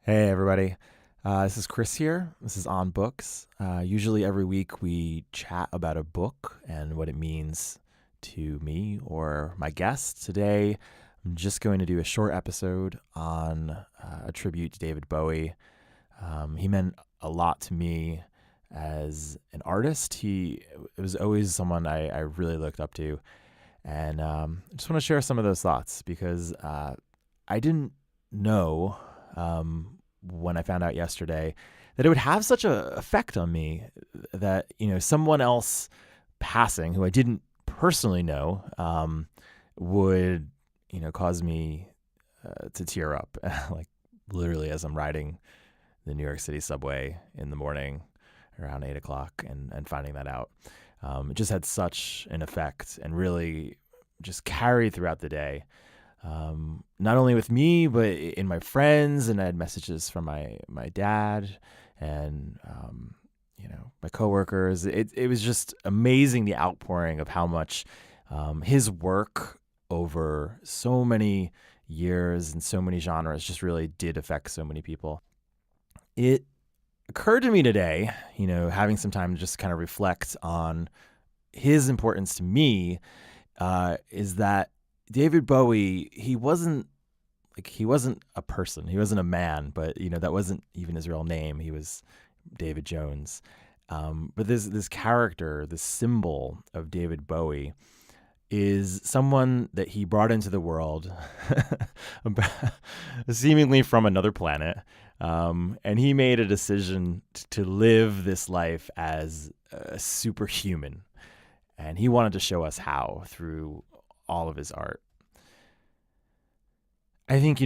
Hey, everybody. This is Chris here. This is On Books. Usually every week we chat about a book and what it means to me or my guests. Today, I'm just going to do a short episode on a tribute to David Bowie. He meant a lot to me as an artist. He was always someone I really looked up to. And I just want to share some of those thoughts because I didn't know when I found out yesterday that it would have such a effect on me that, someone else passing who I didn't personally know would, cause me to tear up, like literally as I'm riding the New York City subway in the morning around 8 o'clock and finding that out. It just had such an effect and really just carried throughout the day. Not only with me, but in my friends, and I had messages from my dad and, my coworkers. It was just amazing, the outpouring of how much his work over so many years and so many genres just really did affect so many people. It occurred to me today, having some time to just kind of reflect on his importance to me, is that David Bowie, he wasn't a person. He wasn't a man, but that wasn't even his real name. He was David Jones. But this character, this symbol of David Bowie, is someone that he brought into the world, seemingly from another planet, and he made a decision to live this life as a superhuman, and he wanted to show us how through all of his art. I think,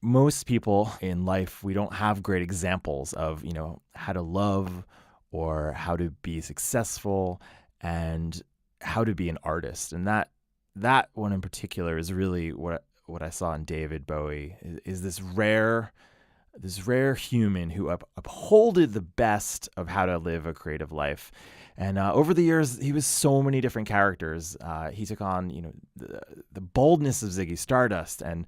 most people in life, we don't have great examples of, how to love or how to be successful and how to be an artist. And that one in particular is really what I saw in David Bowie is this rare human who upholded the best of how to live a creative life. And over the years, he was so many different characters. He took on, the boldness of Ziggy Stardust and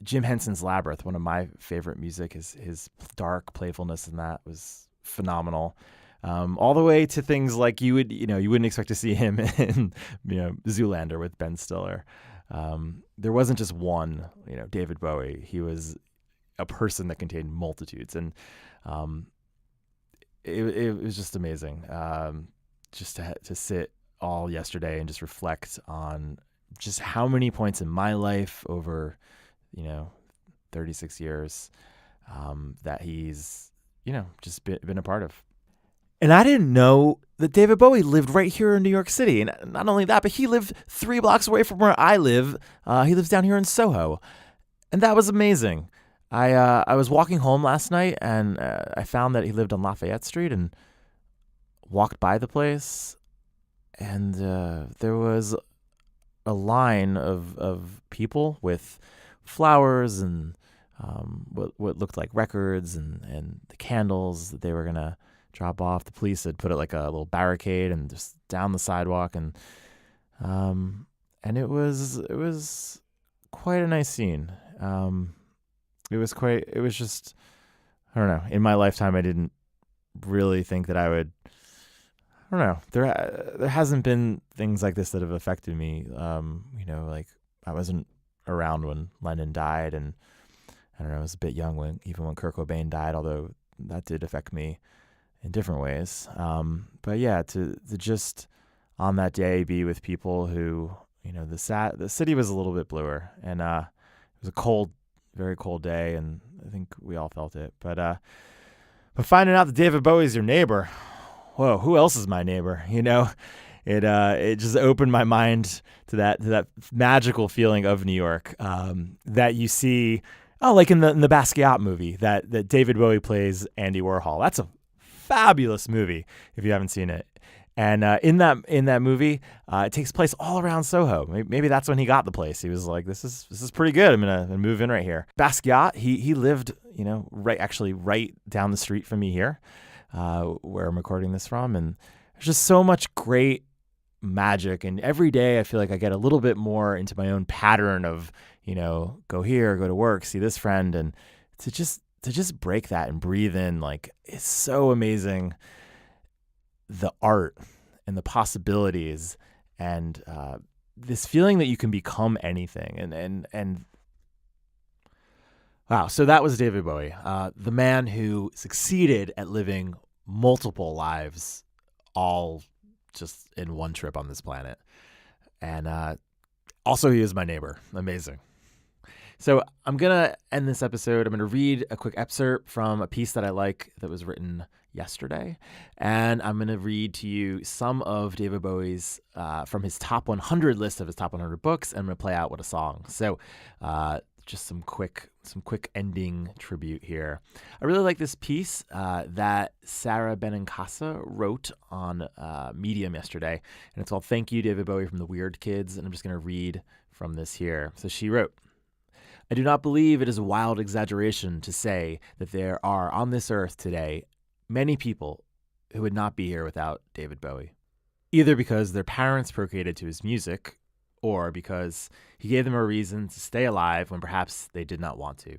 Jim Henson's Labyrinth. One of my favorite music is his dark playfulness, and that was phenomenal. All the way to things like you wouldn't expect to see him in, Zoolander with Ben Stiller. There wasn't just one, David Bowie. He was a person that contained multitudes, and it was just amazing. Just to sit all yesterday and just reflect on just how many points in my life over 36 years that he's just been a part of. And I didn't know that David Bowie lived right here in New York City. And not only that, but he lived 3 blocks away from where I live. He lives down here in Soho, and that was amazing. I was walking home last night, and I found that he lived on Lafayette Street, and walked by the place, and there was a line of people with flowers and what looked like records and the candles that they were gonna drop off. The police had put it like a little barricade and just down the sidewalk, and it was quite a nice scene. It was just, I don't know. In my lifetime, I didn't really think that I would. I don't know. There hasn't been things like this that have affected me. Like I wasn't around when Lennon died, and I don't know. I was a bit young when Kurt Cobain died, although that did affect me in different ways. But yeah, to just on that day be with people who, the city was a little bit bluer, and it was a cold, very cold day, and I think we all felt it. But finding out that David Bowie's your neighbor, whoa, who else is my neighbor? It just opened my mind to that magical feeling of New York that you see. Oh, like in the Basquiat movie that David Bowie plays Andy Warhol. That's a fabulous movie if you haven't seen it. And in that movie, it takes place all around Soho. Maybe that's when he got the place. He was like, "This is pretty good. I'm gonna move in right here." Basquiat, he lived, right down the street from me here, where I'm recording this from, and there's just so much great magic. And every day, I feel like I get a little bit more into my own pattern of, go here, go to work, see this friend, and to just to just break that and breathe in, like, it's so amazing, the art and the possibilities and this feeling that you can become anything. And wow. So that was David Bowie, the man who succeeded at living multiple lives, all just in one trip on this planet. And also, he is my neighbor. Amazing. So I'm going to end this episode. I'm going to read a quick excerpt from a piece that I like that was written yesterday. And I'm going to read to you some of David Bowie's, from his top 100 list of his top 100 books. And I'm going to play out with a song. So just some quick ending tribute here. I really like this piece that Sara Benincasa wrote on Medium yesterday. And it's called Thank You, David Bowie from the Weird Kids. And I'm just going to read from this here. So she wrote, I do not believe it is a wild exaggeration to say that there are on this earth today many people who would not be here without David Bowie, either because their parents procreated to his music or because he gave them a reason to stay alive when perhaps they did not want to.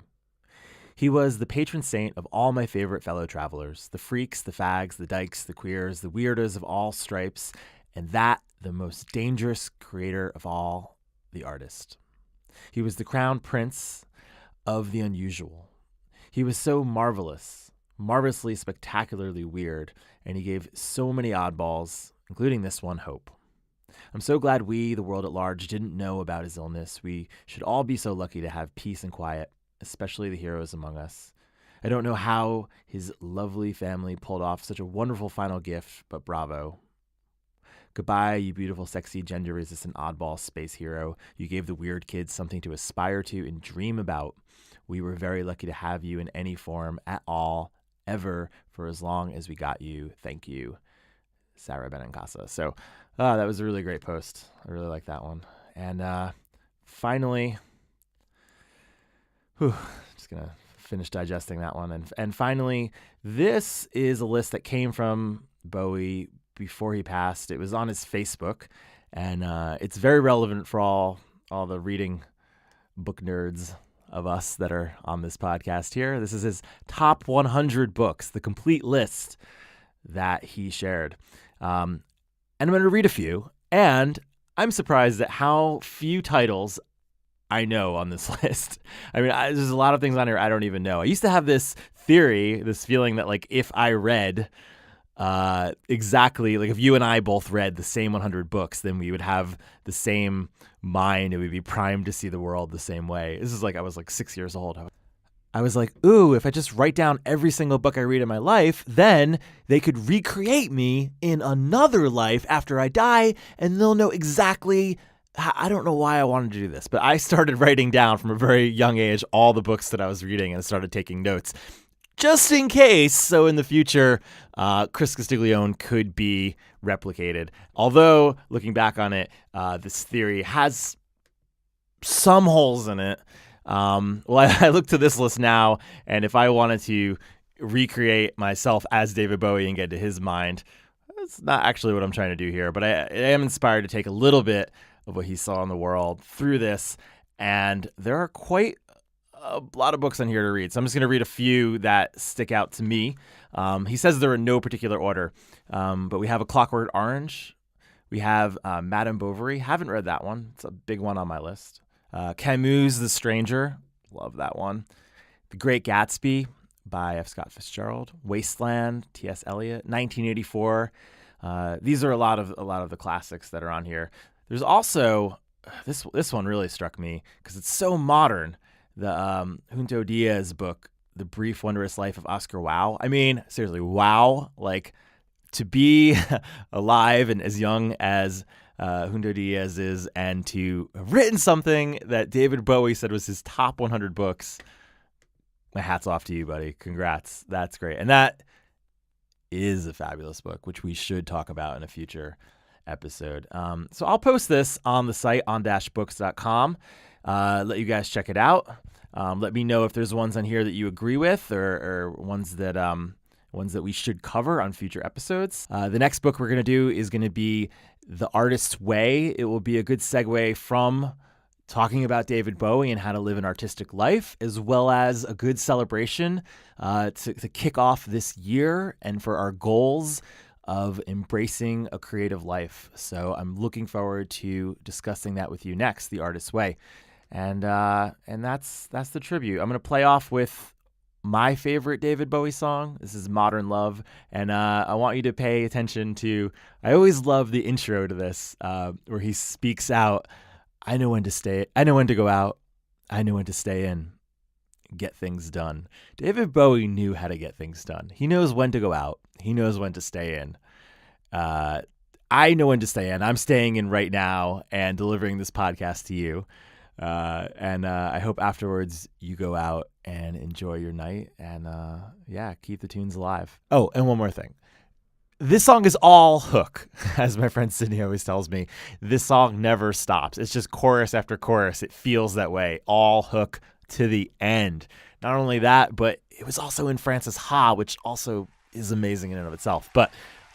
He was the patron saint of all my favorite fellow travelers, the freaks, the fags, the dykes, the queers, the weirdos of all stripes, and that the most dangerous creator of all, the artist. He was the crown prince of the unusual. He was so marvelous, marvelously, spectacularly weird, and he gave so many oddballs, including this one, hope. I'm so glad we, the world at large, didn't know about his illness. We should all be so lucky to have peace and quiet, especially the heroes among us. I don't know how his lovely family pulled off such a wonderful final gift, but bravo. Goodbye, you beautiful, sexy, gender-resistant oddball space hero. You gave the weird kids something to aspire to and dream about. We were very lucky to have you in any form at all, ever, for as long as we got you. Thank you, Sara Benincasa. So that was a really great post. I really like that one. And finally, just going to finish digesting that one. And finally, this is a list that came from Bowie before he passed. It was on his Facebook, and it's very relevant for all the reading book nerds of us that are on this podcast here. This is his top 100 books, the complete list that he shared. And I'm going to read a few, and I'm surprised at how few titles I know on this list. I mean, there's a lot of things on here I don't even know. I used to have this theory, this feeling that, like, if I read exactly, like if you and I both read the same 100 books, then we would have the same mind and we'd be primed to see the world the same way. This is like, I was like 6 years old. I was like, ooh, if I just write down every single book I read in my life, then they could recreate me in another life after I die, and they'll know exactly. I don't know why I wanted to do this, but I started writing down from a very young age all the books that I was reading and started taking notes just in case. So in the future, Chris Castiglione could be replicated. Although, looking back on it, this theory has some holes in it. I look to this list now, and if I wanted to recreate myself as David Bowie and get to his mind, that's not actually what I'm trying to do here, but I am inspired to take a little bit of what he saw in the world through this, and there are quite a lot of books on here to read. So I'm just going to read a few that stick out to me. He says they're in no particular order, but we have A Clockwork Orange. We have Madame Bovary. Haven't read that one. It's a big one on my list. Camus' The Stranger. Love that one. The Great Gatsby by F. Scott Fitzgerald. Wasteland, T.S. Eliot. 1984. These are a lot of the classics that are on here. There's also, this one really struck me because it's so modern. The Junto Diaz book, The Brief Wondrous Life of Oscar Wilde. I mean, seriously, wow. Like, to be alive and as young as Junto Diaz is, and to have written something that David Bowie said was his top 100 books, my hat's off to you, buddy. Congrats. That's great. And that is a fabulous book, which we should talk about in a future episode. So I'll post this on the site, on-books.com. Let you guys check it out. Let me know if there's ones on here that you agree with, or ones that we should cover on future episodes. The next book we're going to do is going to be The Artist's Way. It will be a good segue from talking about David Bowie and how to live an artistic life, as well as a good celebration to kick off this year and for our goals of embracing a creative life. So I'm looking forward to discussing that with you next, The Artist's Way. And that's the tribute. I'm going to play off with my favorite David Bowie song. This is Modern Love. And I want you to pay attention to, I always love the intro to this where he speaks out, I know when to go out. I know when to stay in. Get things done. David Bowie knew how to get things done. He knows when to go out. He knows when to stay in. I know when to stay in. I'm staying in right now and delivering this podcast to you. And I hope afterwards you go out and enjoy your night and keep the tunes alive. Oh, and one more thing. This song is all hook, as my friend Sydney always tells me. This song never stops. It's just chorus after chorus. It feels that way. All hook to the end. Not only that, but it was also in Frances Ha, which also is amazing in and of itself. But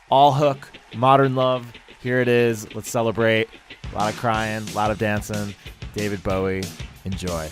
all hook, Modern Love. Here it is. Let's celebrate. A lot of crying, a lot of dancing. David Bowie. Enjoy.